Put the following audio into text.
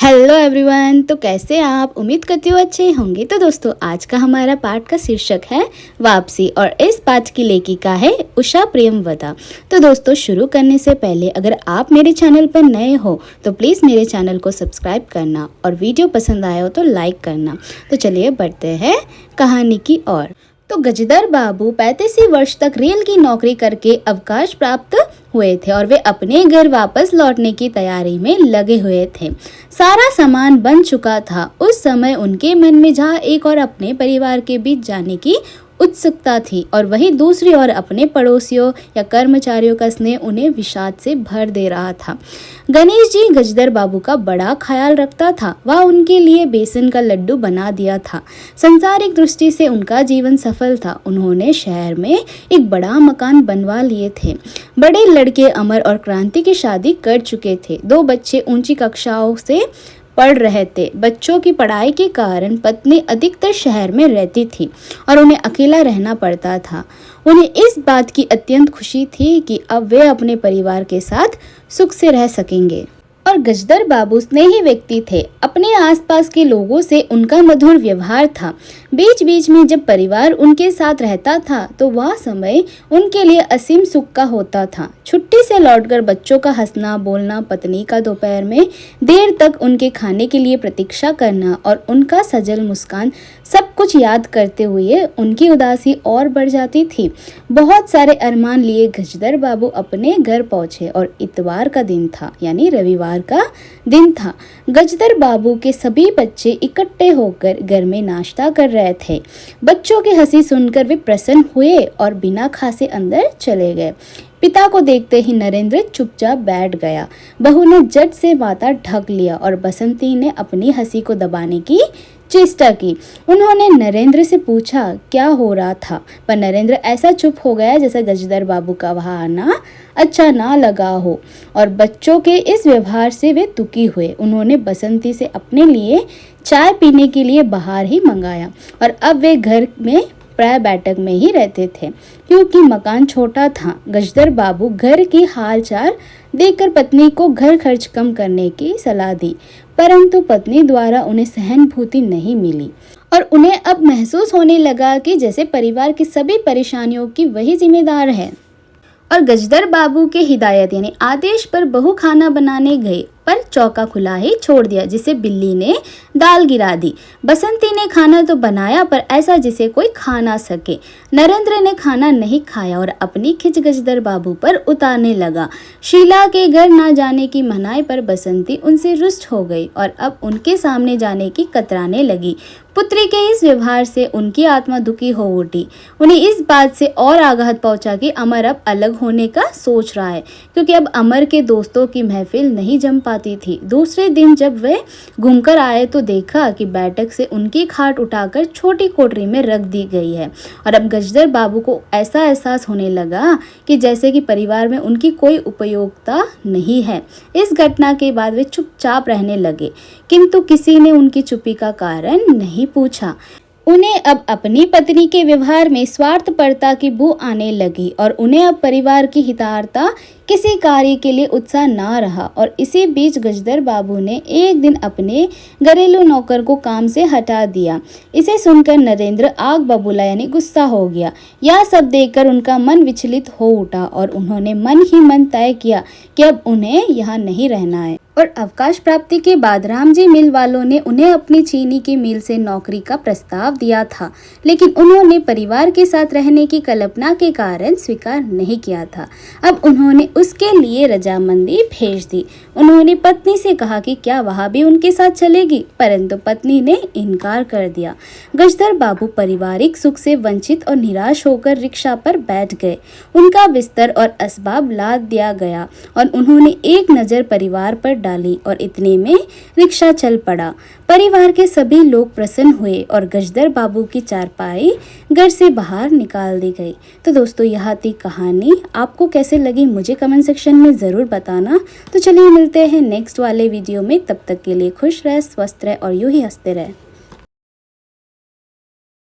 Hello everyone. तो कैसे हैं आप? उम्मीद करती हूँ अच्छे होंगे। तो दोस्तों आज का हमारा पाठ का शीर्षक है वापसी और इस पाठ की लेखिका है उषा प्रेमवदा। तो दोस्तों शुरू करने से पहले अगर आप मेरे चैनल पर नए हो तो प्लीज़ मेरे चैनल को सब्सक्राइब करना और वीडियो पसंद आया हो तो लाइक करना। तो चलिए बढ़ते हैं कहानी की ओर। तो गजदर बाबू 35 वर्ष तक रेल की नौकरी करके अवकाश प्राप्त हुए थे और वे अपने घर वापस लौटने की तैयारी में लगे हुए थे। सारा सामान बन चुका था। उस समय उनके मन में जहाँ एक और अपने परिवार के बीच जाने की उत्सुकता थी और वहीं दूसरी ओर अपने पड़ोसियों या कर्मचारियों का स्नेह उन्हें विषाद से भर दे रहा था। गणेश जी गजदर बाबू का बड़ा ख्याल रखता था। वह उनके लिए बेसन का लड्डू बना दिया था। सांसारिक दृष्टि से उनका जीवन सफल था। उन्होंने शहर में एक बड़ा मकान बनवा लिए थे। बड़े लड़के अमर और क्रांति की शादी कर चुके थे। 2 बच्चे ऊंची कक्षाओं से पढ़ रहे थे। बच्चों की पढ़ाई के कारण पत्नी अधिकतर शहर में रहती थी और उन्हें अकेला रहना पड़ता था। उन्हें इस बात की अत्यंत खुशी थी कि अब वे अपने परिवार के साथ सुख से रह सकेंगे। और गजदर बाबू स्नेही व्यक्ति थे। अपने आसपास के लोगों से उनका मधुर व्यवहार था। बीच बीच में जब परिवार उनके साथ रहता था तो वह समय उनके लिए असीम सुख का होता था। छुट्टी से लौटकर बच्चों का हंसना बोलना, पत्नी का दोपहर में देर तक उनके खाने के लिए प्रतीक्षा करना और उनका सजल मुस्कान, सब कुछ याद करते हुए उनकी उदासी और बढ़ जाती थी। बहुत सारे अरमान लिए गजदर बाबू अपने घर पहुंचे और इतवार का दिन था, यानी रविवार का दिन था। गजदर बाबू के सभी बच्चे इकट्ठे होकर घर में नाश्ता कर रहे थे। बच्चों की हंसी सुनकर वे प्रसन्न हुए और बिना खासे अंदर चले गए। पिता को देखते ही नरेंद्र चुपचाप बैठ गया। बहू ने झट से माथा ढक लिया और बसंती ने अपनी हंसी को दबाने की चेष्टा की। उन्होंने नरेंद्र से पूछा क्या हो रहा था, पर नरेंद्र ऐसा चुप हो गया जैसे गजदर बाबू का वहाँ आना अच्छा ना लगा हो और बच्चों के इस व्यवहार से वे दुखी हुए। उन्होंने बसंती से अपने लिए चाय पीने के लिए बाहर ही मंगाया और अब वे घर में प्राय बैठक में ही रहते थे क्योंकि मकान छोटा था। गजदर बाबू घर की हालचाल देखकर पत्नी को घर खर्च कम करने की सलाह दी, परंतु पत्नी द्वारा उन्हें सहानुभूति नहीं मिली और उन्हें अब महसूस होने लगा कि जैसे परिवार की सभी परेशानियों की वही जिम्मेदार है। और गजदर बाबू के हिदायत यानी आदेश पर बहू खाना बनाने गई पर चौका खुला ही छोड़ दिया, जिसे बिल्ली ने दाल गिरा दी। बसंती ने खाना तो बनाया पर ऐसा जिसे कोई खा ना सके। नरेंद्र ने खाना नहीं खाया और अपनी खिच गजदर बाबू पर उतारने लगा। शीला के घर ना जाने की मनाही पर बसंती उनसे रुष्ट हो गई और अब उनके सामने जाने की कतराने लगी। पुत्री के इस व्यवहार से उनकी आत्मा दुखी हो उठी। उन्हें इस बात से और आघात पहुंचा कि अमर अब अलग होने का सोच रहा है, क्योंकि अब अमर के दोस्तों की महफिल नहीं जम पाती थी। दूसरे दिन जब वे घूमकर आए तो देखा कि बैठक से उनकी खाट उठाकर छोटी कोठरी में रख दी गई है और अब गजदर बाबू को ऐसा एहसास होने लगा कि जैसे कि परिवार में उनकी कोई उपयोगिता नहीं है। इस घटना के बाद वे चुपचाप रहने लगे, किंतु किसी ने उनकी चुप्पी का कारण नहीं पूछा। उन्हें अब अपनी पत्नी के व्यवहार में स्वार्थपरता की बू आने लगी और उन्हें अब परिवार की हितार्था किसी कार्य के लिए उत्साह ना रहा। और इसी बीच गजदर बाबू ने एक दिन अपने घरेलू नौकर को काम से हटा दिया। इसे सुनकर नरेंद्र आग बबूला यानी गुस्सा हो गया। यह सब देखकर उनका मन विचलित हो उठा और उन्होंने मन ही मन तय किया कि अब उन्हें यहाँ नहीं रहना है। और अवकाश प्राप्ति के बाद रामजी मिल वालों ने उन्हें अपनी चीनी की मिल से नौकरी का प्रस्ताव दिया था, लेकिन उन्होंने परिवार के साथ रहने की कल्पना के कारण स्वीकार नहीं किया था। अब उन्होंने उसके लिए रजामंदी भेज दी। उन्होंने पत्नी से कहा कि क्या वह भी उनके साथ चलेगी, परंतु पत्नी ने इनकार कर दिया। गजदर बाबू पारिवारिक सुख से वंचित और निराश होकर रिक्शा पर बैठ गए। उनका बिस्तर और असबाब लाद दिया गया और उन्होंने एक नज़र परिवार पर डाली और इतने में रिक्शा चल पड़ा। परिवार के सभी लोग प्रसन्न हुए और गजदर बाबू की चारपाई घर से बाहर निकाल दी गई। तो दोस्तों यह थी कहानी। आपको कैसे लगी मुझे कमेंट सेक्शन में ज़रूर बताना। तो चलिए मिलते हैं नेक्स्ट वाले वीडियो में। तब तक के लिए खुश रहे, स्वस्थ रहे और यूं ही हंसते रहे।